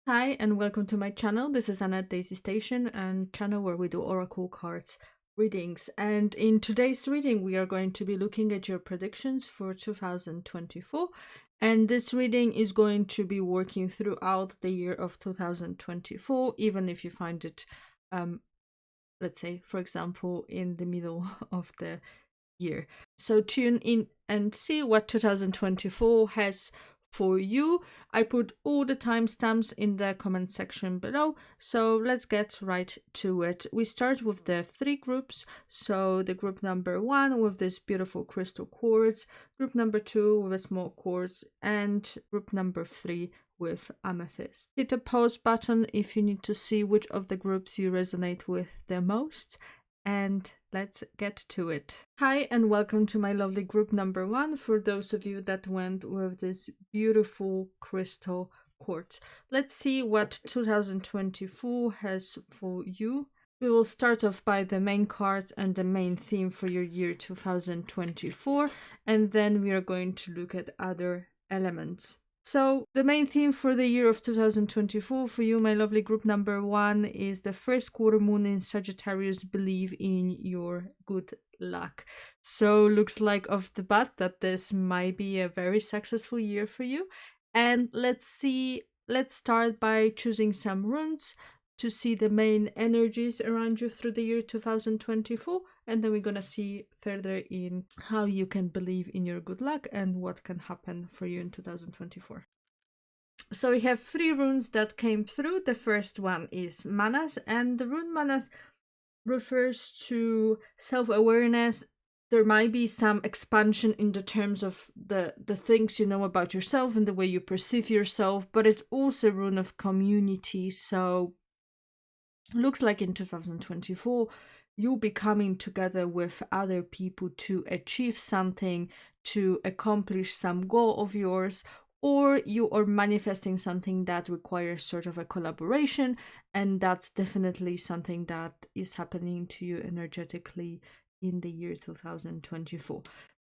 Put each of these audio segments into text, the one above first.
Hi and welcome to my channel. This is Anna Daisy Station and channel where we do oracle cards readings. And in today's reading, we are going to be looking at your predictions for 2024. And this reading is going to be working throughout the year of 2024, even if you find it, let's say, for example, in the middle of the year. So tune in and see what 2024 has for you. I put all the timestamps in the comment section below, so let's get right to it. We start with the three groups. So the group number 1 with this beautiful crystal quartz, group number 2 with a small quartz, and group number 3 with amethyst. Hit the pause button if you need to see which of the groups you resonate with the most, and let's get to it. Hi and welcome to my lovely group number 1 for those of you that went with this beautiful crystal quartz. Let's see what 2024 has for you. We will start off by the main card and the main theme for your year 2024, and then we are going to look at other elements. So the main theme for the year of 2024 for you, my lovely group number 1, is the first quarter moon in Sagittarius. Believe in your good luck. So looks like off the bat that this might be a very successful year for you. And let's start by choosing some runes to see the main energies around you through the year 2024, and then we're gonna see further in how you can believe in your good luck and what can happen for you in 2024. So we have 3 runes that came through. The first one is Manas, and the rune Manas refers to self-awareness. There might be some expansion in the terms of the things you know about yourself and the way you perceive yourself, but it's also a rune of community. So looks like in 2024 you'll be coming together with other people to achieve something, to accomplish some goal of yours, or you are manifesting something that requires sort of a collaboration, and that's definitely something that is happening to you energetically in the year 2024.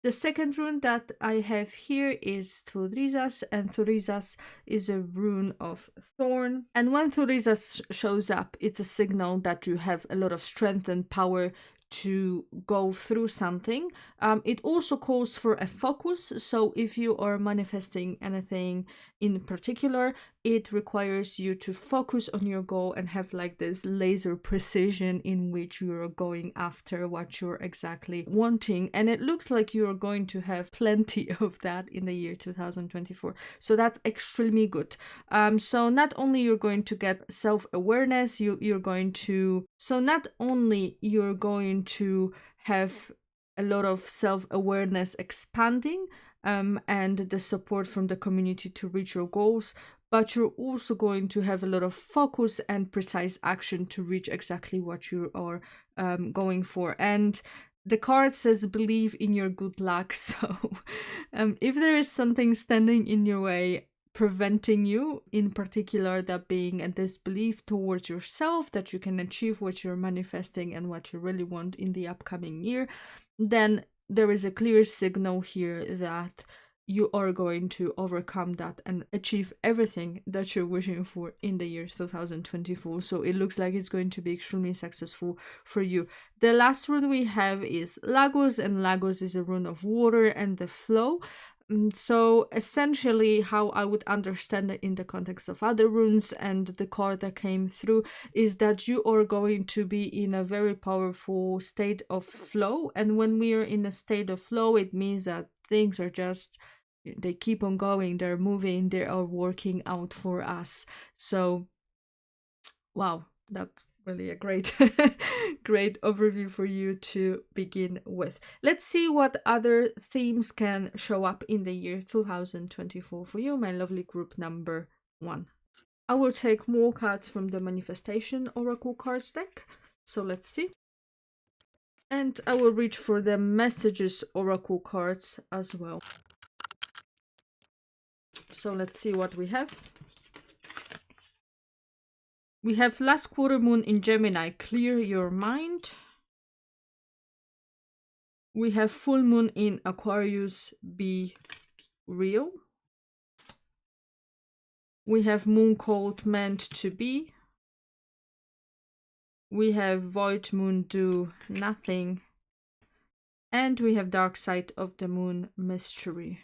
The second rune that I have here is Thurizas, and Thurizas is a rune of thorn. And when Thurizas shows up, it's a signal that you have a lot of strength and power to go through something. It also calls for a focus. So if you are manifesting anything in particular, it requires you to focus on your goal and have like this laser precision in which you're going after what you're exactly wanting. And it looks like you're going to have plenty of that in the year 2024. So that's extremely good. So not only you're going to get self-awareness, you're going to have a lot of self-awareness expanding, and the support from the community to reach your goals, but you're also going to have a lot of focus and precise action to reach exactly what you are going for. And the card says believe in your good luck. So if there is something standing in your way, preventing you, in particular that being a disbelief towards yourself that you can achieve what you're manifesting and what you really want in the upcoming year, then there is a clear signal here that you are going to overcome that and achieve everything that you're wishing for in the year 2024. So it looks like it's going to be extremely successful for you. The last rune we have is Lagos, and Lagos is a rune of water and the flow. So essentially how I would understand it in the context of other runes and the card that came through is that you are going to be in a very powerful state of flow. And when we are in a state of flow, it means that things are just, they keep on going, they're moving, they are working out for us. So wow, that's really a great great overview for you to begin with. Let's see what other themes can show up in the year 2024 for you, my lovely group number 1. I will take more cards from the manifestation oracle cards deck, so let's see. And I will reach for the messages oracle cards as well. So let's see what we have. We have last quarter moon in Gemini, clear your mind. We have full moon in Aquarius, be real. We have moon cold meant to be. We have void moon do nothing. And we have dark side of the moon mystery.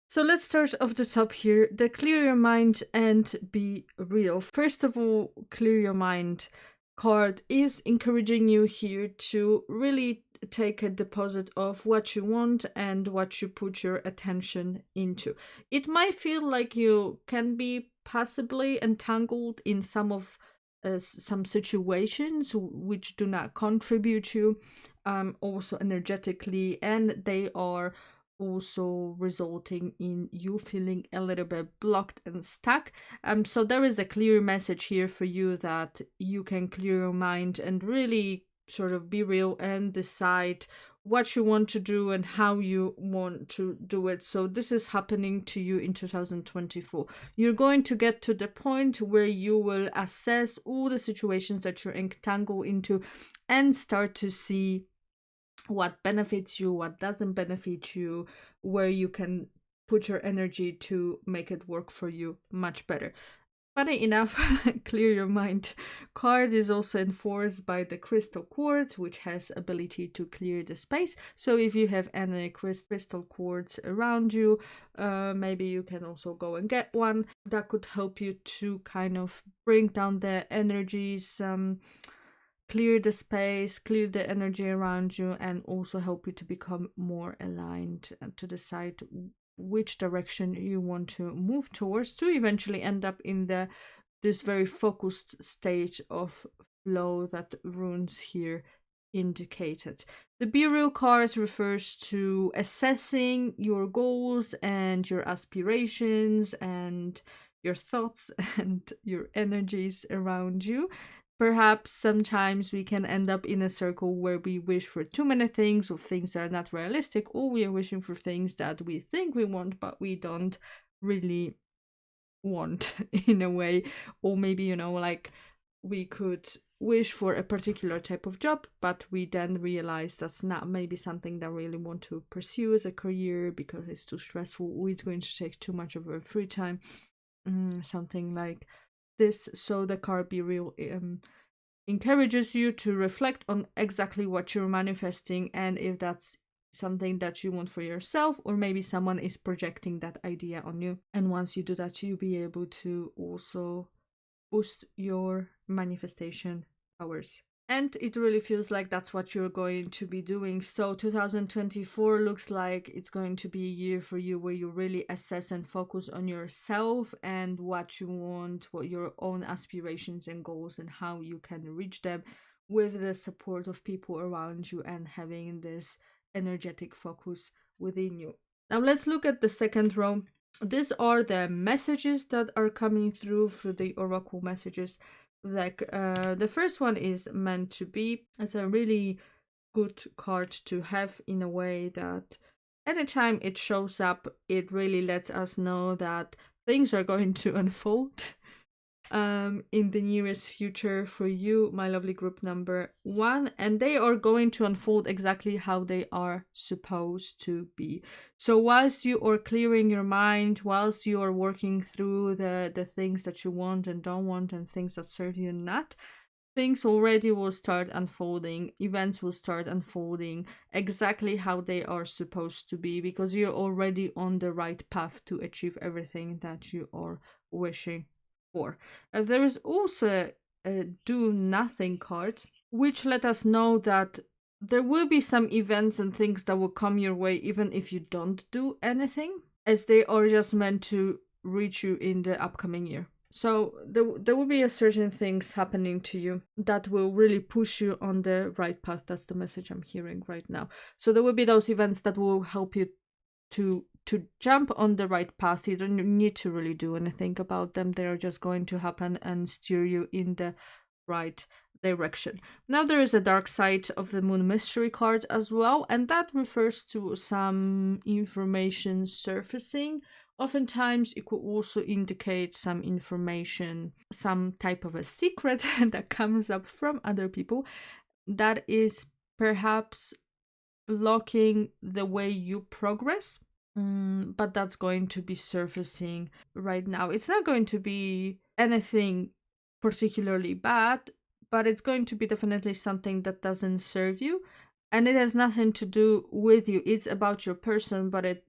So let's start off the top here. The clear your mind and be real. First of all, clear your mind card is encouraging you here to really take a deposit of what you want and what you put your attention into. It might feel like you can be possibly entangled in some situations which do not contribute you also energetically, and they are also resulting in you feeling a little bit blocked and stuck. So there is a clear message here for you that you can clear your mind and really sort of be real and decide what you want to do and how you want to do it. So this is happening to you in 2024. You're going to get to the point where you will assess all the situations that you're entangled into and start to see what benefits you, what doesn't benefit you, where you can put your energy to make it work for you much better. Funny enough, clear your mind card is also enforced by the crystal quartz, which has ability to clear the space. So if you have any crystal quartz around you, maybe you can also go and get one. That could help you to kind of bring down the energies, clear the space, clear the energy around you, and also help you to become more aligned and to decide which direction you want to move towards to eventually end up in this very focused stage of flow that runes here indicated. The Be Real card refers to assessing your goals and your aspirations and your thoughts and your energies around you. Perhaps sometimes we can end up in a circle where we wish for too many things or things that are not realistic, or we are wishing for things that we think we want but we don't really want in a way. Or maybe, like we could wish for a particular type of job, but we then realize that's not maybe something that we really want to pursue as a career because it's too stressful or it's going to take too much of our free time. Something like this. So the card Be Real encourages you to reflect on exactly what you're manifesting and if that's something that you want for yourself, or maybe someone is projecting that idea on you. And once you do that, you'll be able to also boost your manifestation powers. And it really feels like that's what you're going to be doing. So 2024 looks like it's going to be a year for you where you really assess and focus on yourself and what you want, what your own aspirations and goals, and how you can reach them with the support of people around you and having this energetic focus within you. Now let's look at the second row. These are the messages that are coming through the oracle messages. Like the first one is meant to be. It's a really good card to have in a way that anytime it shows up, it really lets us know that things are going to unfold in the nearest future for you, my lovely group number 1, and they are going to unfold exactly how they are supposed to be. So whilst you are clearing your mind, whilst you are working through the things that you want and don't want and things that serve you not, things already will start unfolding, events will start unfolding exactly how they are supposed to be, because you're already on the right path to achieve everything that you are wishing for. There is also a do nothing card, which let us know that there will be some events and things that will come your way even if you don't do anything, as they are just meant to reach you in the upcoming year. So there will be a certain things happening to you that will really push you on the right path. That's the message I'm hearing right now. So there will be those events that will help you to jump on the right path. You don't need to really do anything about them. They are just going to happen and steer you in the right direction. Now there is a dark side of the moon mystery card as well, and that refers to some information surfacing. Oftentimes it could also indicate some information, some type of a secret that comes up from other people that is perhaps blocking the way you progress. but that's going to be surfacing right now. It's not going to be anything particularly bad, but it's going to be definitely something that doesn't serve you, and it has nothing to do with you. It's about your person, but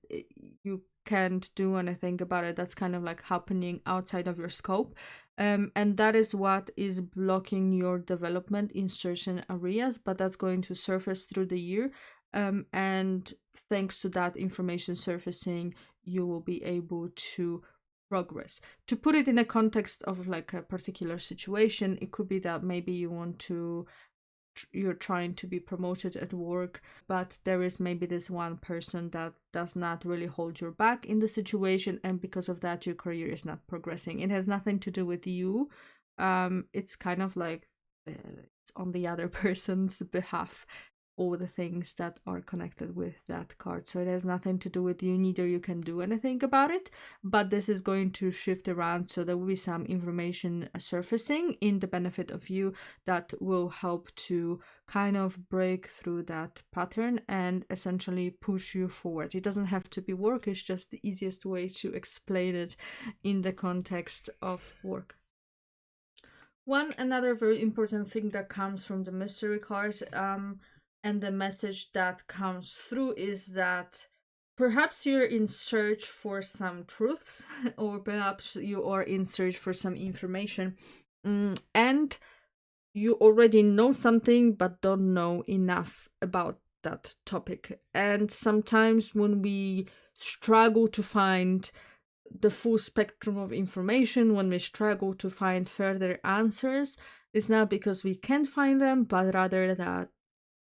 you can't do anything about it. That's kind of like happening outside of your scope. And that is what is blocking your development in certain areas, but that's going to surface through the year. And thanks to that information surfacing, you will be able to progress. To put it in a context of like a particular situation, it could be that maybe you're trying to be promoted at work, but there is maybe this one person that does not really hold your back in the situation, and because of that your career is not progressing. It has nothing to do with you. It's kind of like it's on the other person's behalf, all the things that are connected with that card. So it has nothing to do with you, neither you can do anything about it, but this is going to shift around, so there will be some information surfacing in the benefit of you that will help to kind of break through that pattern and essentially push you forward. It doesn't have to be work, it's just the easiest way to explain it in the context of work. Another very important thing that comes from the mystery cards, and the message that comes through, is that perhaps you're in search for some truths, or perhaps you are in search for some information, and you already know something but don't know enough about that topic. And sometimes when we struggle to find the full spectrum of information, when we struggle to find further answers, it's not because we can't find them, but rather that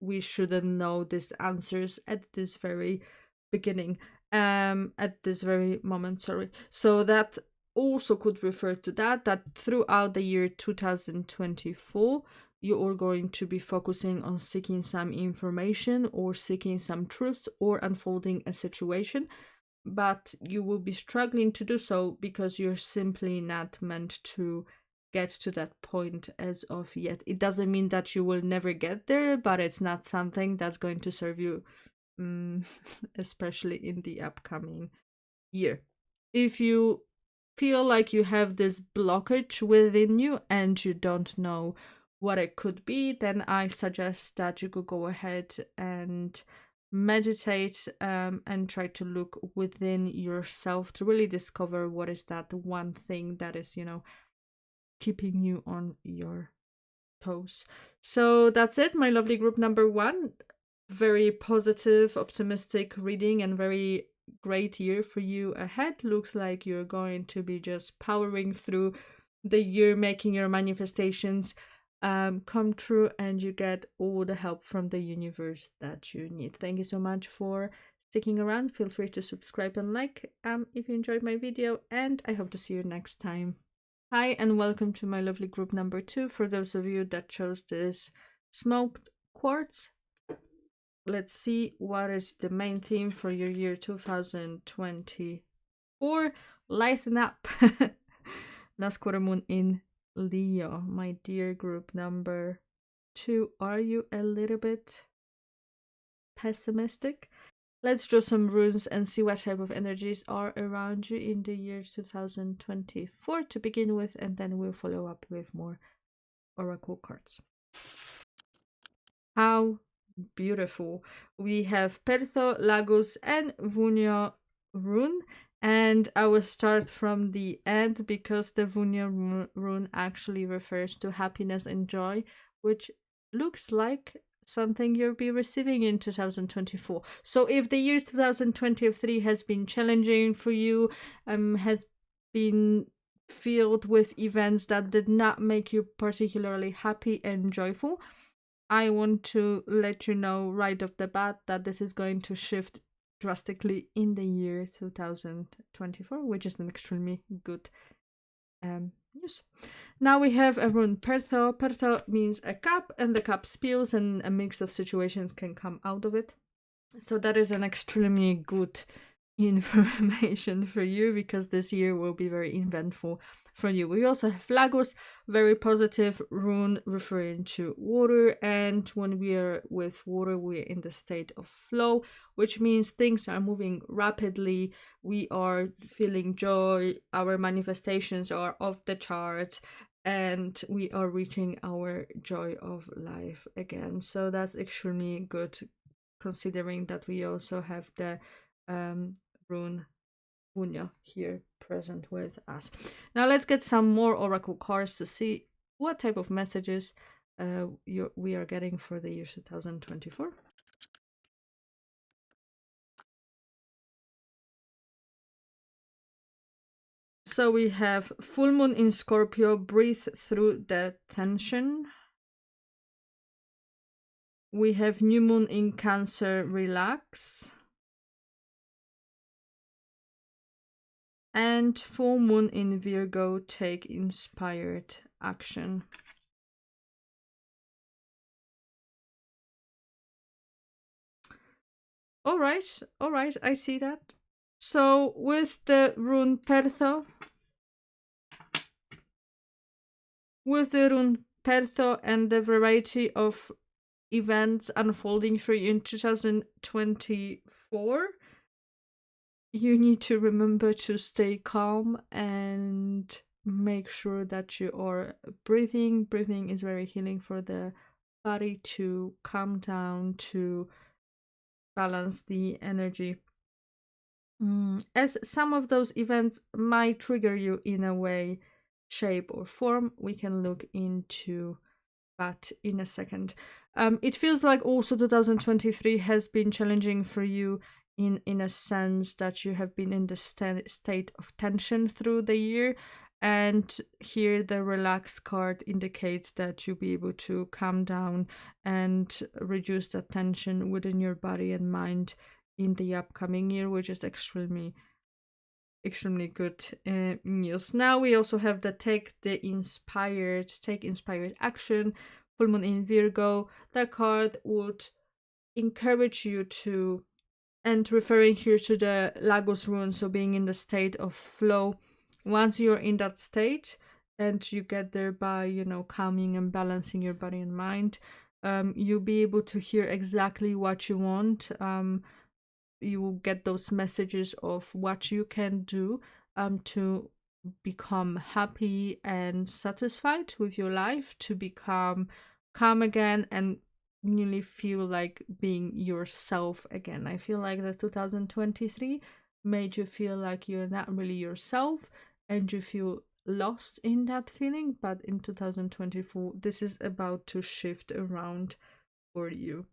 we shouldn't know these answers at this very beginning, at this very moment, sorry. So that also could refer to that throughout the year 2024 you are going to be focusing on seeking some information or seeking some truths or unfolding a situation, but you will be struggling to do so because you're simply not meant to get to that point as of yet. It doesn't mean that you will never get there, but it's not something that's going to serve you, especially in the upcoming year. If you feel like you have this blockage within you and you don't know what it could be, then I suggest that you could go ahead and meditate, and try to look within yourself to really discover what is that one thing that is, keeping you on your toes. So that's it, my lovely group number 1. Very positive, optimistic reading and very great year for you ahead. Looks like you're going to be just powering through the year, making your manifestations come true, and you get all the help from the universe that you need. Thank you so much for sticking around. Feel free to subscribe and like if you enjoyed my video, and I hope to see you next time. Hi and welcome to my lovely group number 2. For those of you that chose this smoked quartz, let's see what is the main theme for your year 2024. Lighten up. Last quarter moon in Leo. My dear group number 2, are you a little bit pessimistic? Let's draw some runes and see what type of energies are around you in the year 2024 to begin with, and then we'll follow up with more oracle cards. How beautiful. We have Pertho, Lagos, and Vunio rune, and I will start from the end because the Vunio rune actually refers to happiness and joy, which looks like something you'll be receiving in 2024. So if the year 2023 has been challenging for you, has been filled with events that did not make you particularly happy and joyful, I want to let you know right off the bat that this is going to shift drastically in the year 2024, which is an extremely good news. Now we have a rune Pertho. Pertho means a cup, and the cup spills and a mix of situations can come out of it. So that is an extremely good information for you because this year will be very eventful for you. We also have Lagos, very positive rune referring to water. And when we are with water, we're in the state of flow, which means things are moving rapidly. We are feeling joy. Our manifestations are off the charts. And we are reaching our joy of life again. So that's extremely good, considering that we also have the rune Punya here present with us. Now let's get some more oracle cards to see what type of messages we are getting for the year 2024. So we have full moon in Scorpio, breathe through the tension. We have new moon in Cancer, relax. And full moon in Virgo, take inspired action. All right, I see that. So with the rune Pertho, and the variety of events unfolding for you in 2024, you need to remember to stay calm and make sure that you are breathing. Breathing is very healing for the body to calm down, to balance the energy. As some of those events might trigger you in a way, shape, or form, we can look into that in a second. It feels like also 2023 has been challenging for you in a sense that you have been in the state of tension through the year. And here the relax card indicates that you'll be able to calm down and reduce the tension within your body and mind in the upcoming year, which is extremely good news. Now we also have the take inspired action, full moon in Virgo. That card would encourage you to, and referring here to the Lagos rune, so being in the state of flow. Once you're in that state and you get there by calming and balancing your body and mind, you'll be able to hear exactly what you want. You will get those messages of what you can do to become happy and satisfied with your life, to become calm again and really feel like being yourself again. I feel like the 2023 made you feel like you're not really yourself and you feel lost in that feeling, but in 2024 this is about to shift around for you.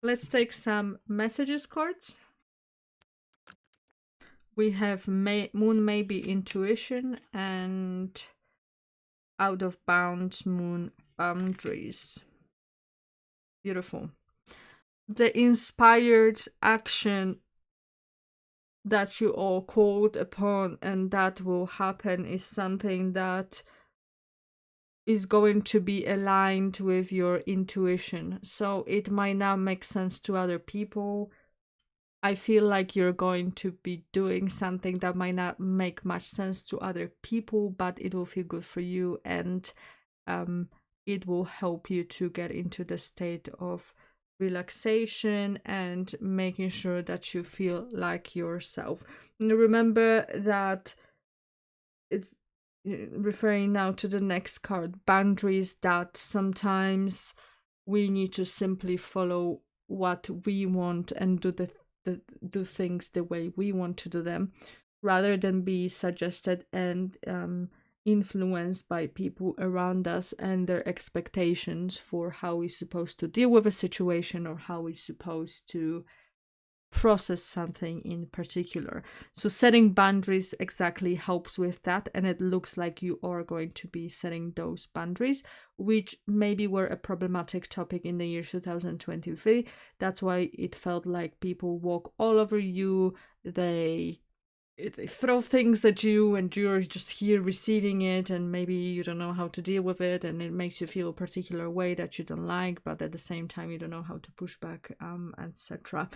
Let's take some messages cards. We have moon maybe intuition and out of bounds moon boundaries. Beautiful. The inspired action that you all called upon and that will happen is something that is going to be aligned with your intuition. So it might not make sense to other people. I feel like you're going to be doing something that might not make much sense to other people, but it will feel good for you, and it will help you to get into the state of relaxation and making sure that you feel like yourself. And remember that it's referring now to the next card, boundaries, that sometimes we need to simply follow what we want and do things the way we want to do them, rather than be suggested and influenced by people around us and their expectations for how we're supposed to deal with a situation or how we're supposed to process something in particular. So setting boundaries exactly helps with that, and it looks like you are going to be setting those boundaries, which maybe were a problematic topic in the year 2023. That's why it felt like people walk all over you. They they throw things at you and you're just here receiving it, and maybe you don't know how to deal with it, and it makes you feel a particular way that you don't like, but at the same time you don't know how to push back, etc.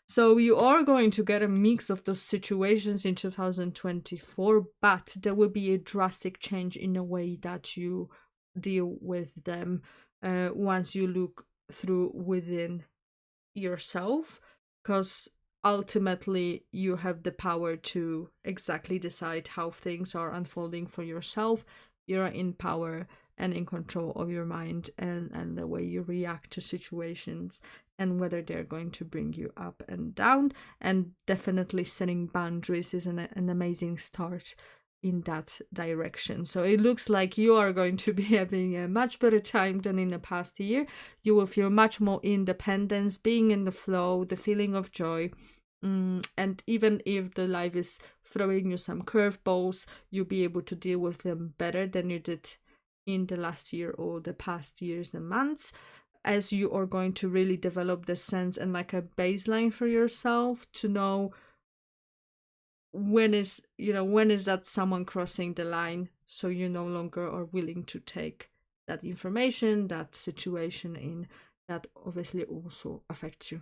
So you are going to get a mix of those situations in 2024, but there will be a drastic change in the way that you deal with them once you look through within yourself, because ultimately you have the power to exactly decide how things are unfolding for yourself. You're in power and in control of your mind and the way you react to situations, and whether they're going to bring you up and down. And definitely setting boundaries is an amazing start in that direction. So it looks like you are going to be having a much better time than in the past year. You will feel much more independence, being in the flow, the feeling of joy. And even if the life is throwing you some curveballs, you'll be able to deal with them better than you did in the last year or the past years and months, as you are going to really develop the sense and like a baseline for yourself to know when is that someone crossing the line, so you no longer are willing to take that information, that situation in, that obviously also affects you.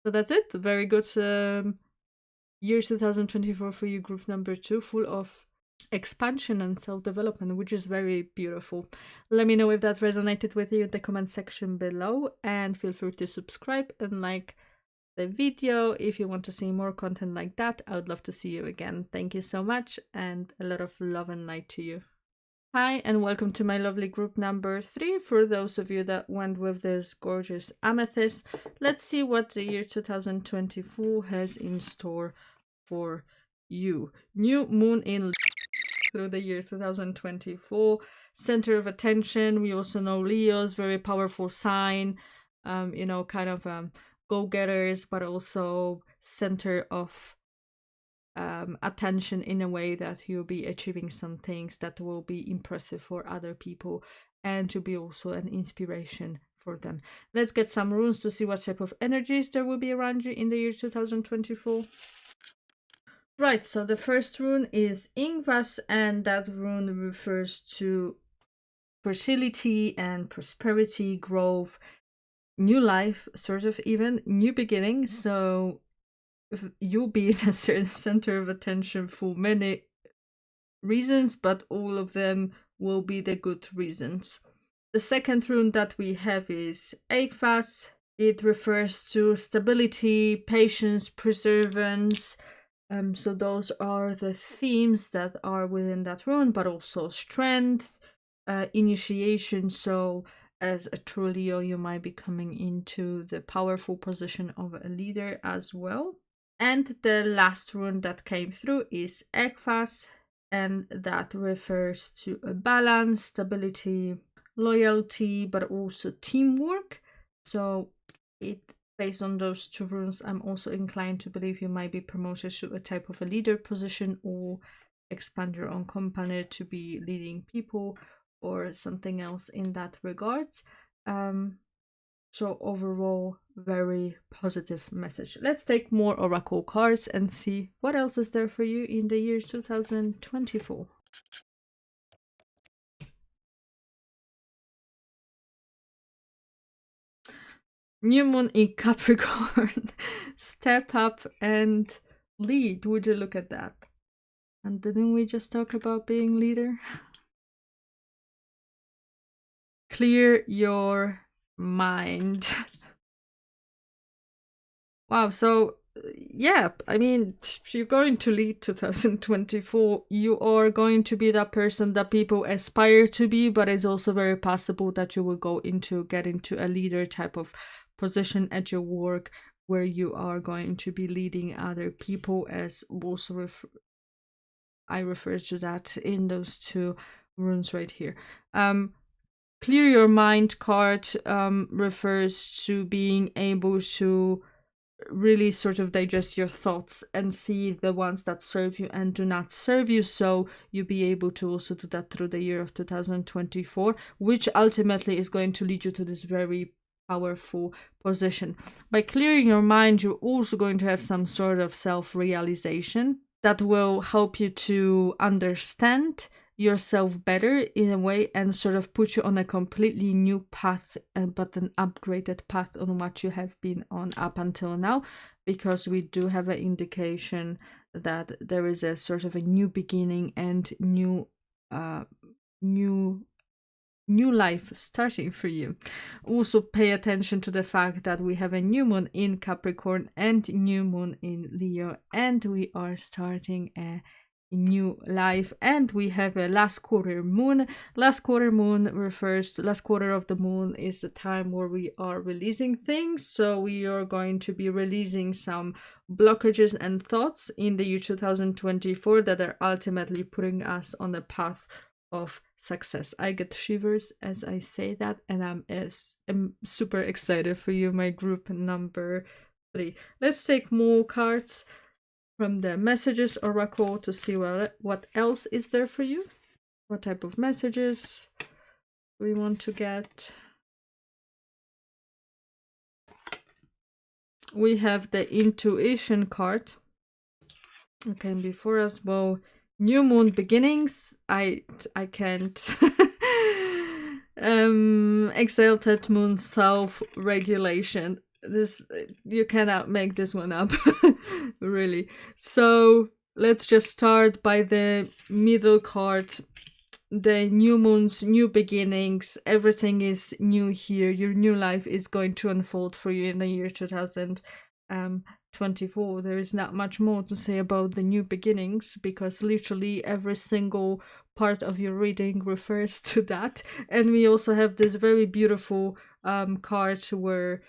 So that's it. Very good year 2024 for you, group number 2, full of expansion and self-development, which is very beautiful. Let me know if that resonated with you in the comment section below, and feel free to subscribe and like the video if you want to see more content like that. I would love to see you again. Thank you so much, and a lot of love and light to you. Hi, and welcome to my lovely group number 3. For those of you that went with this gorgeous amethyst, let's see what the year 2024 has in store for you. New moon in through the year 2024, center of attention. We also know Leo's very powerful sign, kind of go-getters, but also center of attention in a way that you'll be achieving some things that will be impressive for other people and to be also an inspiration for them. Let's get some runes to see what type of energies there will be around you in the year 2024. Right, so the first rune is Ingvas, and that rune refers to fertility and prosperity, growth, new life, sort of even new beginning. So you'll be in a certain center of attention for many reasons, but all of them will be the good reasons. The second rune that we have is Eikvas. It refers to stability, patience, perseverance. So those are the themes that are within that rune, but also strength, initiation. So as a true Leo, you might be coming into the powerful position of a leader as well. And the last rune that came through is Ekfas, and that refers to a balance, stability, loyalty, but also teamwork. So it, based on those 2 runes, I'm also inclined to believe you might be promoted to a type of a leader position, or expand your own company to be leading people, or something else in that regards. So overall, very positive message. Let's take more oracle cards and see what else is there for you in the year 2024. New moon in Capricorn. Step up and lead. Would you look at that? And didn't we just talk about being leader? Clear your mind. Wow, so yeah, I mean, you're going to lead 2024. You are going to be that person that people aspire to be, but it's also very possible that you will get into a leader type of position at your work, where you are going to be leading other people, as also I refer to that in those 2 runes right here. Clear your mind card refers to being able to really sort of digest your thoughts and see the ones that serve you and do not serve you, so you'll be able to also do that through the year of 2024, which ultimately is going to lead you to this very powerful position. By clearing your mind, you're also going to have some sort of self-realization, that will help you to understand yourself better in a way and sort of put you on a completely new path, but an upgraded path on what you have been on up until now, because we do have an indication that there is a sort of a new beginning and uh new new life starting for you. Also, pay attention to the fact that we have a new moon in Capricorn and new moon in Leo, and we are starting a new life, and we have a last quarter moon. Last quarter moon refers to last quarter of the moon is the time where we are releasing things, so we are going to be releasing some blockages and thoughts in the year 2024 that are ultimately putting us on the path of success. I get shivers as I say that, and I'm super excited for you, my group number 3. Let's take more cards from the messages oracle to see what else is there for you. What type of messages we want to get. We have the intuition card. Okay, before as well, new moon beginnings. I can't. Exalted moon self-regulation. This, you cannot make this one up. Really. So let's just start by the middle card. The new moons, new beginnings, everything is new here. Your new life is going to unfold for you in the year 2024. There is not much more to say about the new beginnings, because literally every single part of your reading refers to that. And we also have this very beautiful card where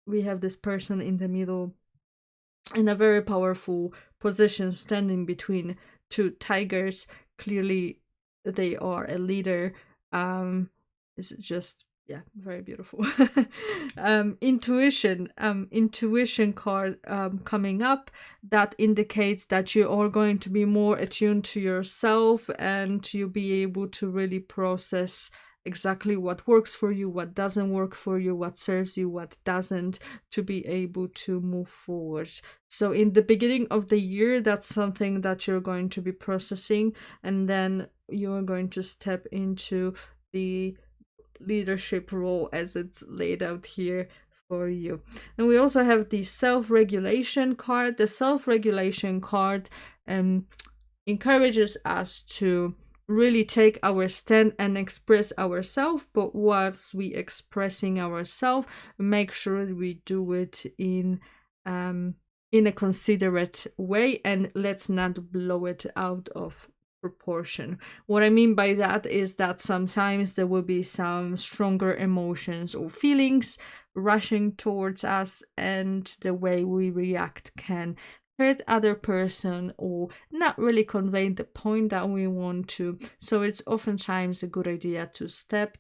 we have this person in the middle in a very powerful position, standing between two tigers. Clearly they are a leader. It's just, yeah, very beautiful. Intuition card coming up, that indicates that you are going to be more attuned to yourself, and you'll be able to really process exactly what works for you, what doesn't work for you, what serves you, what doesn't, to be able to move forward. So in the beginning of the year, that's something that you're going to be processing, and then you're going to step into the leadership role as it's laid out here for you. And we also have the self-regulation card. The self-regulation card encourages us to really take our stand and express ourselves, but whilst we expressing ourselves, make sure we do it in a considerate way, and let's not blow it out of proportion. What I mean by that is that sometimes there will be some stronger emotions or feelings rushing towards us, and the way we react can hurt other person or not really convey the point that we want to. So it's oftentimes a good idea to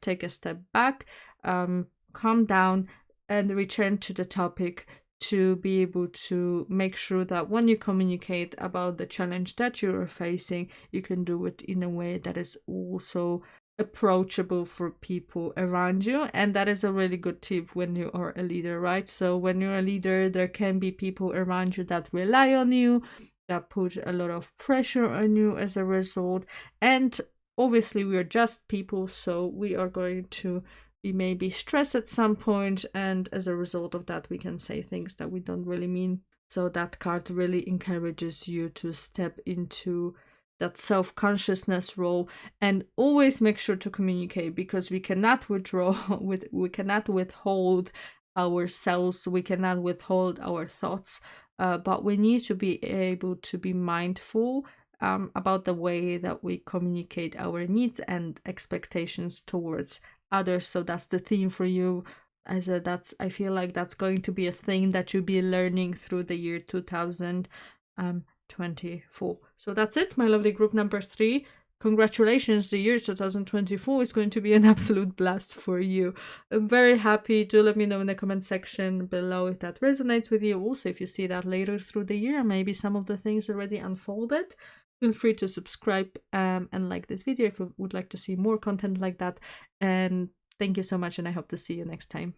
take a step back, calm down, and return to the topic, to be able to make sure that when you communicate about the challenge that you're facing, you can do it in a way that is also approachable for people around you. And that is a really good tip when you are a leader, right? So when you're a leader, there can be people around you that rely on you, that put a lot of pressure on you as a result. And obviously we are just people, so we are going to be maybe stressed at some point, and as a result of that we can say things that we don't really mean. So that card really encourages you to step into that self-consciousness role, and always make sure to communicate, because we cannot we cannot withhold ourselves, we cannot withhold our thoughts, but we need to be able to be mindful about the way that we communicate our needs and expectations towards others. So that's the theme for you. I feel like that's going to be a thing that you'll be learning through the year 2024. So that's it, my lovely group number 3. Congratulations, the year 2024 is going to be an absolute blast for you. I'm very happy. Do let me know in the comment section below if that resonates with you. Also, if you see that later through the year, maybe some of the things already unfolded, feel free to subscribe and like this video if you would like to see more content like that. And thank you so much, and I hope to see you next time.